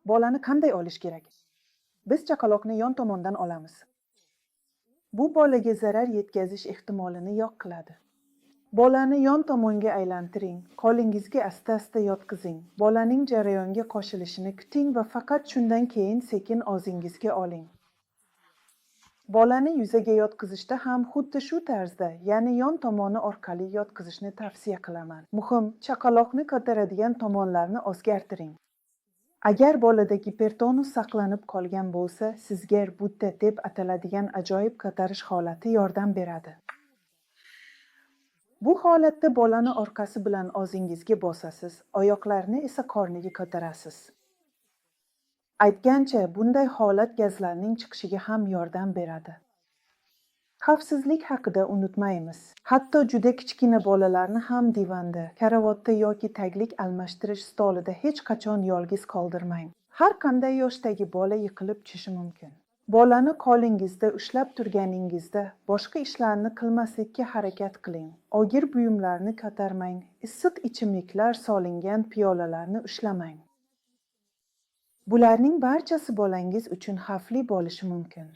Bolani qanday olish kerak? Biz chaqaloqni yon tomondan olamiz. Bu bolaga zarar yetkazish ehtimolini yo'q qiladi. Bolani yon tomonga aylantiring, qo'lingizga asta-asta yotqizing. Bolaning jarayonga qo'shilishini kuting va faqat shundan keyin sekin og'zingizga oling. Bolani yuzaga yotqizishda ham xuddi shu tarzda, ya'ni yon tomoni orqali yotqizishni tavsiya qilaman. Muhim, chaqaloqni ko'taradigan tomonlarni o'zgartiring. Agar bolada gipertonus saqlanib qolgan bo'lsa, sizga budda deb ataladigan ajoyib ko'tarish holati yordam beradi. Bu holatda bolani orqasi bilan og'zingizga bosasiz, oyoqlarni esa qorniga ko'tarasiz. Aytgancha, bunday holat gazlarning chiqishiga ham yordam beradi. Xavfsizlik haqida unutmaymiz. Hatto juda kichkina bolalarni ham divanda, karavotda yoki taglik almashtirish stolida hech qachon yolg'iz qoldirmang. Har qanday yoshdagi bola yiqilib tushishi mumkin. Bolani qo'lingizda ushlab turganingizda boshqa ishlarni qilmaslikka harakat qiling. Og'ir buyumlarni ko'tarmang, issiq ichimliklar solingan piyolalarni ushlamang. Bularning barchasi bolangiz uchun xavfli bo'lishi mumkin.